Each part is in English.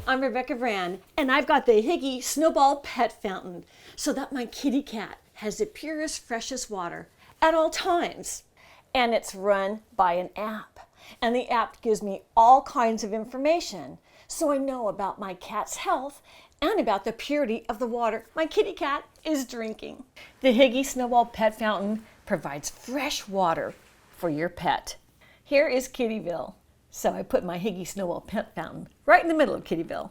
I'm Rebecca Brand, and I've got the Hiigge Snowball Pet Fountain so that my kitty cat has the purest, freshest water at all times. And it's run by an app. And the app gives me all kinds of information so I know about my cat's health and about the purity of the water my kitty cat is drinking. The Hiigge Snowball Pet Fountain provides fresh water for your pet. Here is Kittyville. So I put my Hiigge Snowball Pet Fountain right in the middle of Kittyville.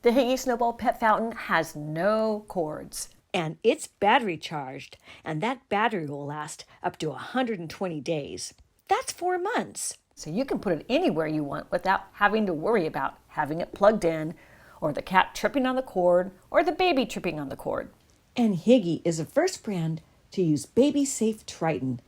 The Hiigge Snowball Pet Fountain has no cords. And it's battery charged, and that battery will last up to 120 days. That's 4 months. So you can put it anywhere you want without having to worry about having it plugged in, or the cat tripping on the cord, or the baby tripping on the cord. And Hiigge is the first brand to use baby-safe Triton.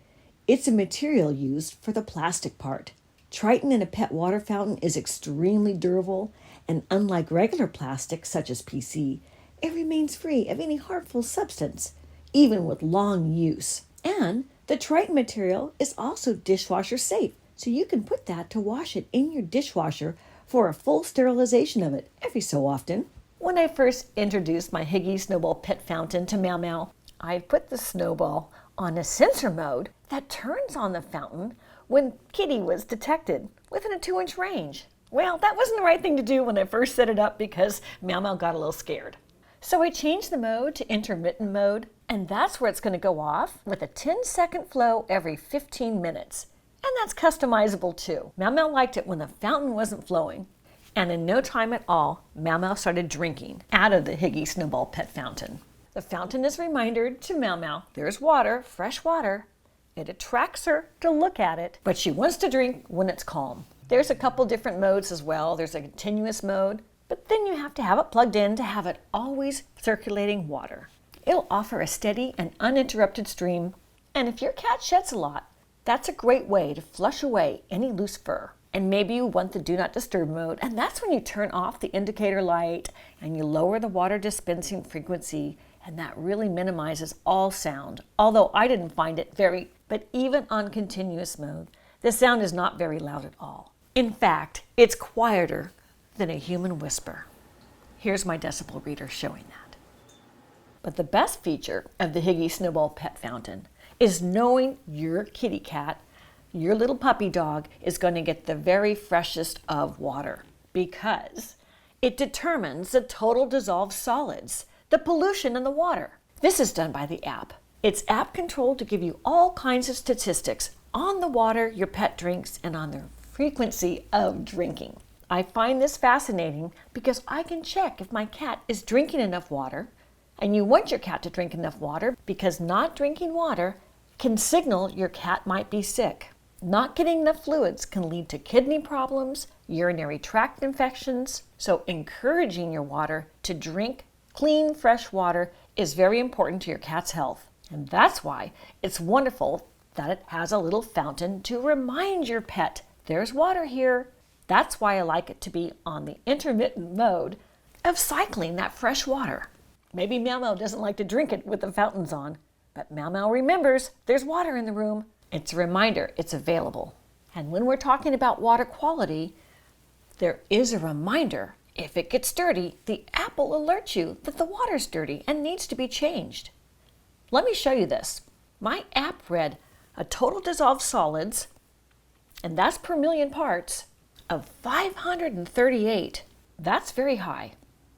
It's a material used for the plastic part. Triton in a pet water fountain is extremely durable, and unlike regular plastic such as PC, it remains free of any harmful substance, even with long use. And the Triton material is also dishwasher safe, so you can put that to wash it in your dishwasher for a full sterilization of it every so often. When I first introduced my Hiigge Snowball Pet Fountain to Meow Meow, I put the Snowball on a sensor mode that turns on the fountain when Kitty was detected within a 2-inch range. Well, that wasn't the right thing to do when I first set it up because Meow Meow got a little scared. So I changed the mode to intermittent mode, and that's where it's going to go off with a 10-second flow every 15 minutes. And that's customizable too. Meow Meow liked it when the fountain wasn't flowing. And in no time at all, Meow Meow started drinking out of the Hiigge Snowball Pet Fountain. The fountain is a reminder to Meow Meow there's water, fresh water. It attracts her to look at it, but she wants to drink when it's calm. There's a couple different modes as well. There's a continuous mode, but then you have to have it plugged in to have it always circulating water. It'll offer a steady and uninterrupted stream, and if your cat sheds a lot, that's a great way to flush away any loose fur. And maybe you want the Do Not Disturb mode, and that's when you turn off the indicator light and you lower the water dispensing frequency, and that really minimizes all sound. Although I didn't find it but even on continuous mode, the sound is not very loud at all. In fact, it's quieter than a human whisper. Here's my decibel reader showing that. But the best feature of the Hiigge Snowball Pet Fountain is knowing your kitty cat, your little puppy dog, is going to get the very freshest of water because it determines the total dissolved solids, the pollution in the water. This is done by the app. It's app controlled to give you all kinds of statistics on the water your pet drinks and on their frequency of drinking. I find this fascinating because I can check if my cat is drinking enough water, and you want your cat to drink enough water because not drinking water can signal your cat might be sick. Not getting enough fluids can lead to kidney problems, urinary tract infections, so encouraging your water to drink clean, fresh water is very important to your cat's health. And that's why it's wonderful that it has a little fountain to remind your pet there's water here. That's why I like it to be on the intermittent mode of cycling that fresh water. Maybe Meow Meow doesn't like to drink it with the fountains on, but Meow Meow remembers there's water in the room. It's a reminder it's available. And when we're talking about water quality, there is a reminder. If it gets dirty, the app will alert you that the water's dirty and needs to be changed. Let me show you this. My app read a total dissolved solids, and that's per million parts, of 538. That's very high.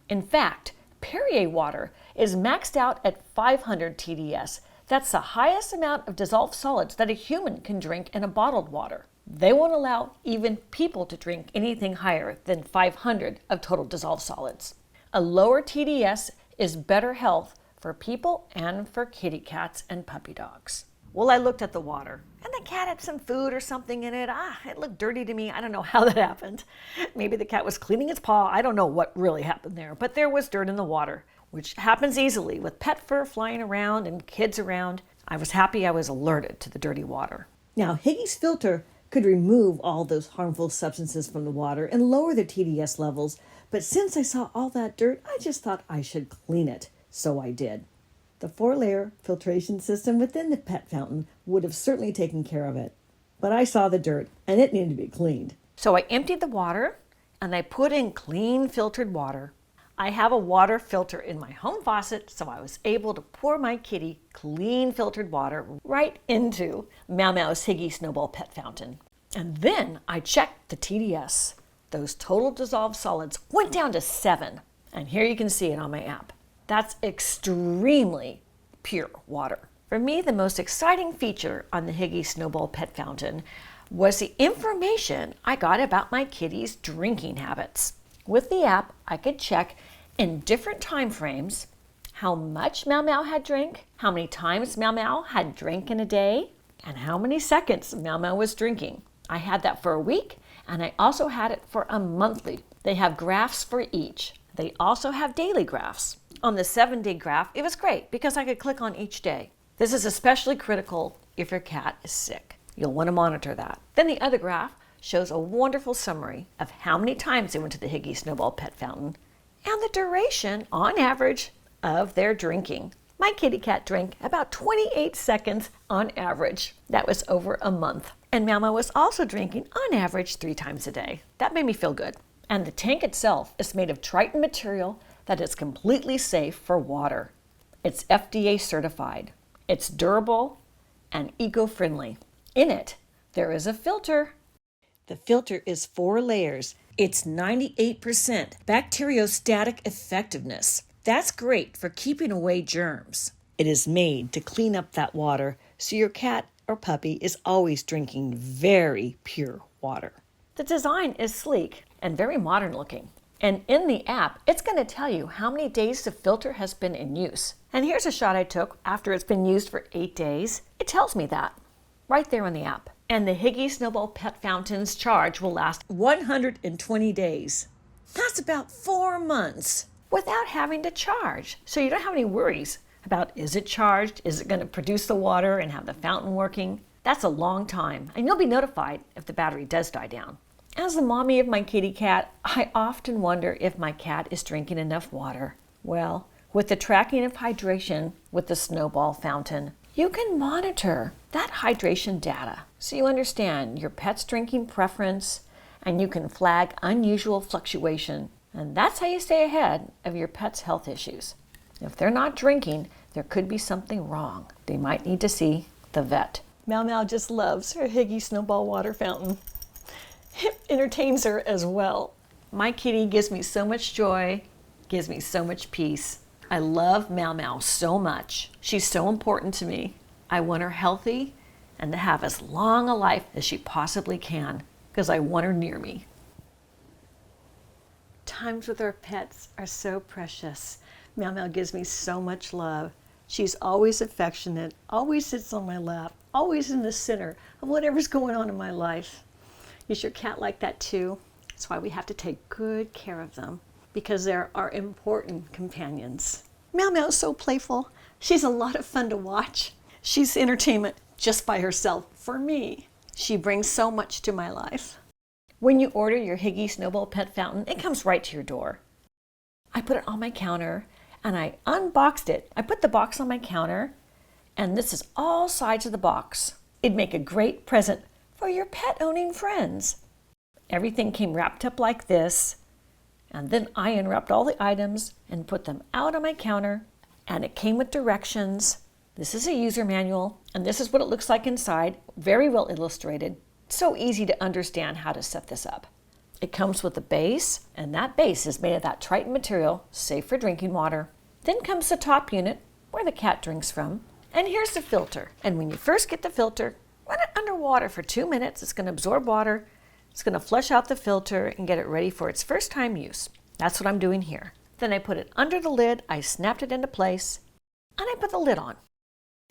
In fact, Perrier water is maxed out at 500 TDS. That's the highest amount of dissolved solids that a human can drink in a bottled water. They won't allow even people to drink anything higher than 500 of total dissolved solids. A lower TDS is better health for people and for kitty cats and puppy dogs. Well, I looked at the water, and the cat had some food or something in it. It looked dirty to me. I don't know how that happened. Maybe the cat was cleaning its paw. I don't know what really happened there, but there was dirt in the water, which happens easily with pet fur flying around and kids around. I was happy I was alerted to the dirty water. Now, Hiigge's filter could remove all those harmful substances from the water and lower the TDS levels, but since I saw all that dirt, I just thought I should clean it. So I did. The 4-layer filtration system within the pet fountain would have certainly taken care of it. But I saw the dirt, and it needed to be cleaned. So I emptied the water and I put in clean filtered water. I have a water filter in my home faucet, so I was able to pour my kitty clean filtered water right into Meow Meow's Hiigge Snowball pet fountain. And then I checked the TDS. Those total dissolved solids went down to 7. And here you can see it on my app. That's extremely pure water. For me, the most exciting feature on the Hiigge Snowball pet fountain was the information I got about my kitty's drinking habits. With the app, I could check in different time frames how much Meow Meow had drank, how many times Meow Meow had drank in a day, and how many seconds Meow Meow was drinking. I had that for a week, and I also had it for a monthly. They have graphs for each. They also have daily graphs. On the 7-day graph, it was great because I could click on each day. This is especially critical if your cat is sick. You'll want to monitor that. Then the other graph shows a wonderful summary of how many times they went to the Hiigge Snowball pet fountain and the duration, on average, of their drinking. My kitty cat drank about 28 seconds on average. That was over a month. And Meow Meow was also drinking on average 3 times a day. That made me feel good. And the tank itself is made of Triton material that is completely safe for water. It's FDA certified. It's durable and eco-friendly. In it, there is a filter. The filter is 4 layers. It's 98% bacteriostatic effectiveness. That's great for keeping away germs. It is made to clean up that water so your cat or puppy is always drinking very pure water. The design is sleek and very modern looking. And in the app, it's going to tell you how many days the filter has been in use. And here's a shot I took after it's been used for 8 days. It tells me that right there in the app. And the Hiigge Snowball pet fountain's charge will last 120 days. That's about 4 months without having to charge. So you don't have any worries about, is it charged? Is it going to produce the water and have the fountain working? That's a long time, and you'll be notified if the battery does die down. As the mommy of my kitty cat, I often wonder if my cat is drinking enough water. Well, with the tracking of hydration with the Snowball fountain, you can monitor that hydration data so you understand your pet's drinking preference and you can flag unusual fluctuation. And that's how you stay ahead of your pet's health issues. If they're not drinking, there could be something wrong. They might need to see the vet. Meow Meow just loves her Hiigge Snowball water fountain. It entertains her as well. My kitty gives me so much joy, gives me so much peace. I love Meow Meow so much. She's so important to me. I want her healthy and to have as long a life as she possibly can because I want her near me. Times with our pets are so precious. Meow Meow gives me so much love. She's always affectionate, always sits on my lap, always in the center of whatever's going on in my life. Is your cat like that too? That's why we have to take good care of them because they're our important companions. Meow Meow is so playful. She's a lot of fun to watch. She's entertainment just by herself for me. She brings so much to my life. When you order your Hiigge Snowball pet fountain, it comes right to your door. I put it on my counter and I unboxed it. I put the box on my counter and this is all sides of the box. It'd make a great present for your pet-owning friends. Everything came wrapped up like this, and then I unwrapped all the items and put them out on my counter, and it came with directions. This is a user manual, and this is what it looks like inside, very well illustrated. So easy to understand how to set this up. It comes with a base, and that base is made of that Triton material, safe for drinking water. Then comes the top unit, where the cat drinks from, and here's the filter. And when you first get the filter, run it underwater for 2 minutes. It's going to absorb water. It's going to flush out the filter and get it ready for its first time use. That's what I'm doing here. Then I put it under the lid. I snapped it into place and I put the lid on.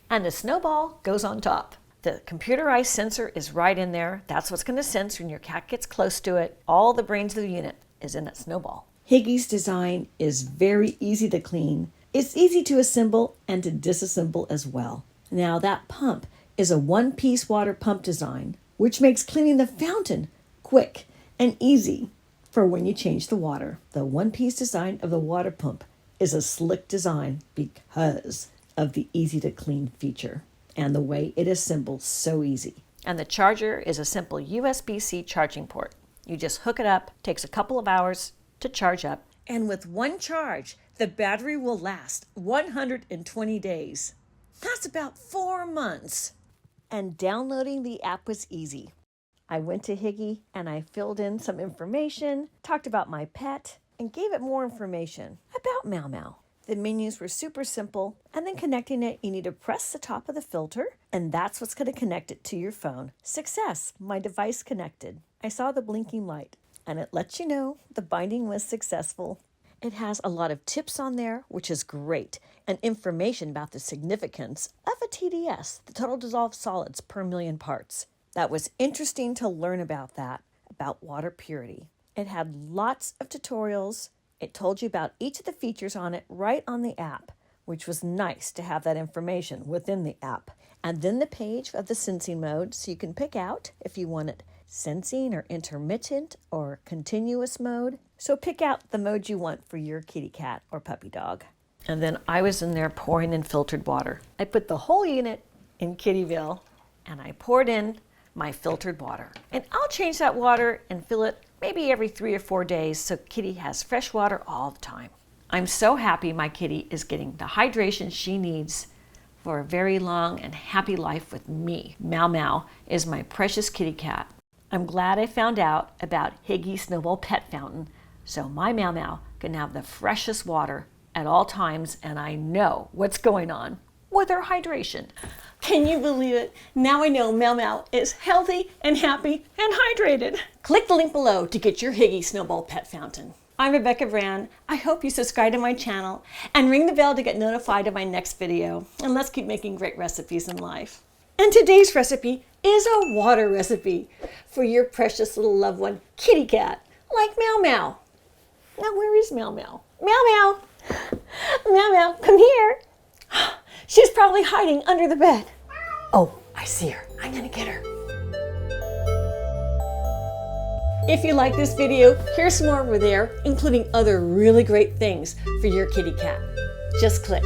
And the Snowball goes on top. The computerized sensor is right in there. That's what's going to sense when your cat gets close to it. All the brains of the unit is in that Snowball. Hiigge's design is very easy to clean. It's easy to assemble and to disassemble as well. Now that pump is a one-piece water pump design, which makes cleaning the fountain quick and easy for when you change the water. The one-piece design of the water pump is a slick design because of the easy-to-clean feature and the way it assembles so easy. And the charger is a simple USB-C charging port. You just hook it up, takes a couple of hours to charge up. And with one charge, the battery will last 120 days. That's about 4 months. And downloading the app was easy. I went to Hiigge and I filled in some information, talked about my pet, and gave it more information about Meow Meow. The menus were super simple, and then connecting it, you need to press the top of the filter, and that's what's going to connect it to your phone. Success! My device connected. I saw the blinking light, and it lets you know the binding was successful. It has a lot of tips on there, which is great, and information about the significance of a TDS, the total dissolved solids per million parts. That was interesting to learn about that, about water purity. It had lots of tutorials. It told you about each of the features on it right on the app, which was nice to have that information within the app. And then the page of the sensing mode, so you can pick out if you want it sensing or intermittent or continuous mode. So pick out the mode you want for your kitty cat or puppy dog. And then I was in there pouring in filtered water. I put the whole unit in Kittyville and I poured in my filtered water. And I'll change that water and fill it maybe every 3 or 4 days so Kitty has fresh water all the time. I'm so happy my kitty is getting the hydration she needs for a very long and happy life with me. Meow Meow is my precious kitty cat. I'm glad I found out about Hiigge Snowball Pet Fountain so my Meow Meow can have the freshest water at all times, and I know what's going on with her hydration. Can you believe it? Now I know Meow Meow is healthy and happy and hydrated. Click the link below to get your Hiigge Snowball Pet Fountain. I'm Rebecca Brand. I hope you subscribe to my channel and ring the bell to get notified of my next video. And let's keep making great recipes in life. And today's recipe is a water recipe for your precious little loved one, kitty cat, like Meow Meow. Now where is Meow Meow? Meow Meow! Meow Meow, come here! She's probably hiding under the bed. Oh, I see her. I'm gonna get her. If you like this video, here's some more over there, including other really great things for your kitty cat. Just click.